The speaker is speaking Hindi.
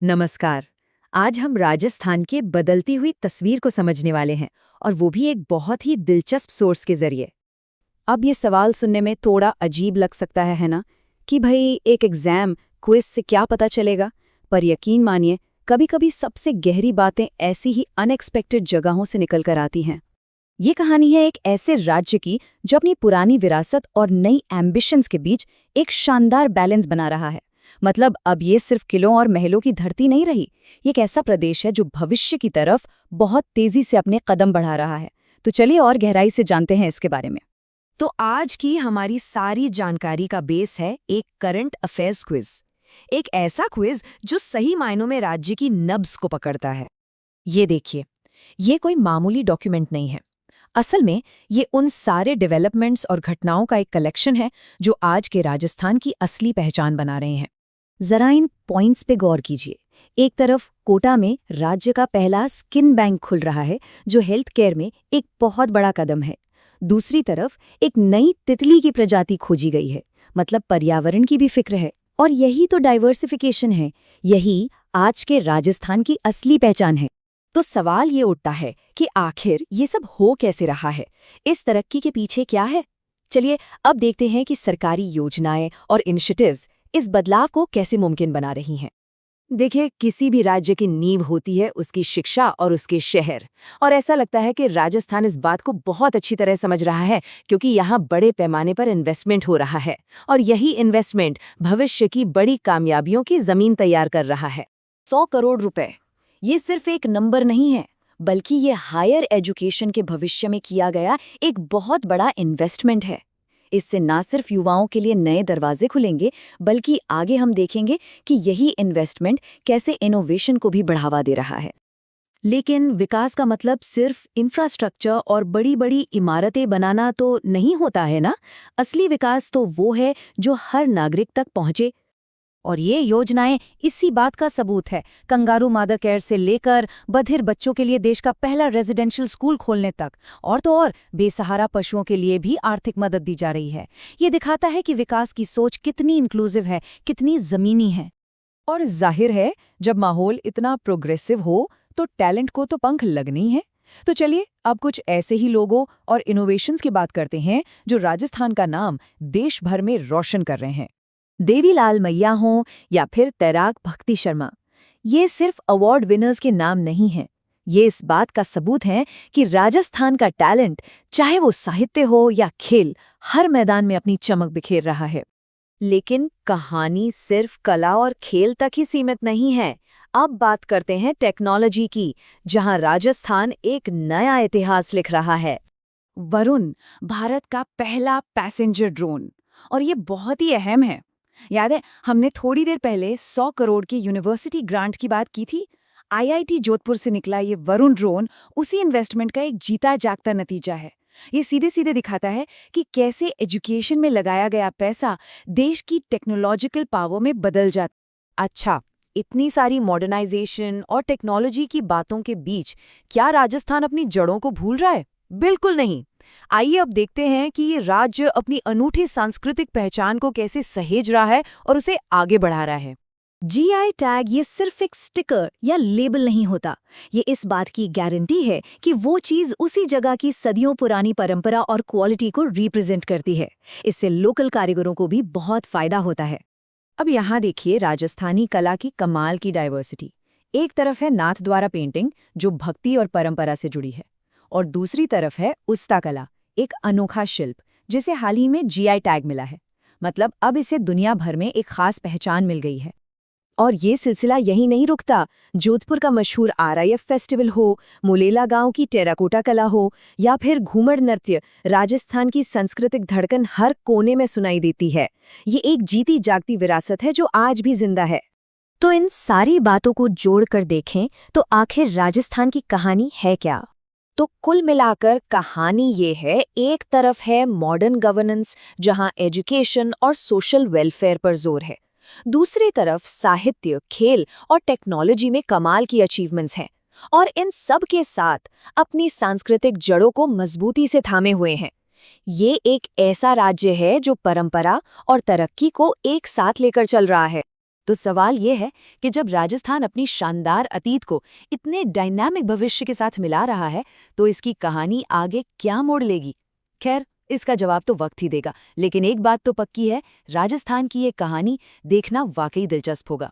नमस्कार। आज हम राजस्थान के बदलती हुई तस्वीर को समझने वाले हैं, और वो भी एक बहुत ही दिलचस्प सोर्स के जरिए। अब ये सवाल सुनने में थोड़ा अजीब लग सकता है ना? कि भाई एक एग्जाम क्विज से क्या पता चलेगा? पर यकीन मानिए, कभी-कभी सबसे गहरी बातें ऐसी ही अनएक्सपेक्टेड जगहों से निकल कर आती हैं। ये कहानी है एक ऐसे राज्य की जो अपनी पुरानी विरासत और नई एम्बिशंस के बीच एक शानदार बैलेंस बना रहा है। मतलब अब ये सिर्फ किलों और महलों की धरती नहीं रही, ये एक ऐसा प्रदेश है जो भविष्य की तरफ बहुत तेजी से अपने कदम बढ़ा रहा है। तो चलिए और गहराई से जानते हैं इसके बारे में। तो आज की हमारी सारी जानकारी का बेस है एक करंट अफेयर्स क्विज। एक ऐसा क्विज जो सही मायनों में राज्य की नब्ज को पकड़ता है। ये देखिए, ये कोई मामूली डॉक्यूमेंट नहीं है। असल में ये उन सारे डेवलपमेंट्स और घटनाओं का एक कलेक्शन है जो आज के राजस्थान की असली पहचान बना रहे हैं। जरा इन पॉइंट्स पे गौर कीजिए। एक तरफ कोटा में राज्य का पहला स्किन बैंक खुल रहा है, जो हेल्थ केयर में एक बहुत बड़ा कदम है। दूसरी तरफ एक नई तितली की प्रजाति खोजी गई है, मतलब पर्यावरण की भी फिक्र है। और यही तो डाइवर्सिफिकेशन है, यही आज के राजस्थान की असली पहचान है। तो सवाल ये उठता है कि आखिर ये सब हो कैसे रहा है? इस तरक्की के पीछे क्या है? चलिए अब देखते हैं कि सरकारी योजनाएं और इनिशिएटिव्स इस बदलाव को कैसे मुमकिन बना रही हैं। देखिए, किसी भी राज्य की नींव होती है उसकी शिक्षा और उसके शहर। और ऐसा लगता है कि राजस्थान इस बात को बहुत अच्छी तरह समझ रहा है, क्योंकि यहाँ बड़े पैमाने पर इन्वेस्टमेंट हो रहा है। और यही इन्वेस्टमेंट भविष्य की बड़ी कामयाबियों की जमीन तैयार कर रहा है। 100 करोड़ रुपए, ये सिर्फ एक नंबर नहीं है, बल्कि ये हायर एजुकेशन के भविष्य में किया गया एक बहुत बड़ा इन्वेस्टमेंट है। इससे ना सिर्फ युवाओं के लिए नए दरवाजे खुलेंगे, बल्कि आगे हम देखेंगे कि यही इन्वेस्टमेंट कैसे इनोवेशन को भी बढ़ावा दे रहा है। लेकिन विकास का मतलब सिर्फ इंफ्रास्ट्रक्चर और बड़ी बड़ी इमारतें बनाना तो नहीं होता है ना। असली विकास तो वो है जो हर नागरिक तक पहुंचे। और ये योजनाएं इसी बात का सबूत है। कंगारू मदर केयर से लेकर बधिर बच्चों के लिए देश का पहला रेजिडेंशियल स्कूल खोलने तक, और तो और बेसहारा पशुओं के लिए भी आर्थिक मदद दी जा रही है। ये दिखाता है कि विकास की सोच कितनी इंक्लूसिव है, कितनी जमीनी है। और जाहिर है, जब माहौल इतना प्रोग्रेसिव हो तो टैलेंट को तो पंख लगने ही है। तो चलिए अब कुछ ऐसे ही लोगों और इनोवेशंस की बात करते हैं जो राजस्थान का नाम देश भर में रोशन कर रहे हैं। देवीलाल मैया हों या फिर तैराक भक्ति शर्मा, ये सिर्फ अवार्ड विनर्स के नाम नहीं हैं। ये इस बात का सबूत हैं कि राजस्थान का टैलेंट, चाहे वो साहित्य हो या खेल, हर मैदान में अपनी चमक बिखेर रहा है। लेकिन कहानी सिर्फ कला और खेल तक ही सीमित नहीं है। अब बात करते हैं टेक्नोलॉजी की, जहां राजस्थान एक नया इतिहास लिख रहा है। वरुण, भारत का पहला पैसेंजर ड्रोन। और ये बहुत ही अहम है। याद है, हमने थोड़ी देर पहले 100 करोड़ की यूनिवर्सिटी ग्रांट की बात की थी। आईआईटी जोधपुर से निकला ये वरुण ड्रोन उसी इन्वेस्टमेंट का एक जीता जागता नतीजा है। ये सीधे सीधे दिखाता है कि कैसे एजुकेशन में लगाया गया पैसा देश की टेक्नोलॉजिकल पावर में बदल जाता। अच्छा, इतनी सारी मॉडर्नाइजेशन और टेक्नोलॉजी की बातों के बीच क्या राजस्थान अपनी जड़ों को भूल रहा है? बिल्कुल नहीं। आइए अब देखते हैं कि ये राज्य अपनी अनूठी सांस्कृतिक पहचान को कैसे सहेज रहा है और उसे आगे बढ़ा रहा है। जीआई टैग ये सिर्फ एक स्टिकर या लेबल नहीं होता। ये इस बात की गारंटी है कि वो चीज़ उसी जगह की सदियों पुरानी परंपरा और क्वालिटी को रिप्रेजेंट करती है। इससे लोकल कारीगरों को भी बहुत फायदा होता है। अब यहाँ देखिए राजस्थानी कला की कमाल की डाइवर्सिटी। एक तरफ है नाथ द्वारा पेंटिंग, जो भक्ति और परंपरा से जुड़ी है, और दूसरी तरफ है उस्ता कला, एक अनोखा शिल्प जिसे हाल ही में जीआई टैग मिला है। मतलब अब इसे दुनिया भर में एक खास पहचान मिल गई है। और ये सिलसिला यहीं नहीं रुकता। जोधपुर का मशहूर आरआईएफ फेस्टिवल हो, मुलेला गांव की टेराकोटा कला हो, या फिर घूमर नृत्य, राजस्थान की सांस्कृतिक धड़कन हर कोने में सुनाई देती है। ये एक जीती जागती विरासत है जो आज भी जिंदा है। तो इन सारी बातों को जोड़कर देखें तो आखिर राजस्थान की कहानी है क्या? तो कुल मिलाकर कहानी ये है, एक तरफ है मॉडर्न गवर्नेंस, जहां एजुकेशन और सोशल वेलफेयर पर जोर है। दूसरी तरफ साहित्य, खेल और टेक्नोलॉजी में कमाल की अचीवमेंट्स हैं। और इन सब के साथ अपनी सांस्कृतिक जड़ों को मजबूती से थामे हुए हैं। ये एक ऐसा राज्य है जो परंपरा और तरक्की को एक साथ लेकर चल रहा है। तो सवाल ये है कि जब राजस्थान अपनी शानदार अतीत को इतने डायनामिक भविष्य के साथ मिला रहा है, तो इसकी कहानी आगे क्या मोड़ लेगी? खैर, इसका जवाब तो वक्त ही देगा, लेकिन एक बात तो पक्की है, राजस्थान की ये कहानी देखना वाकई दिलचस्प होगा।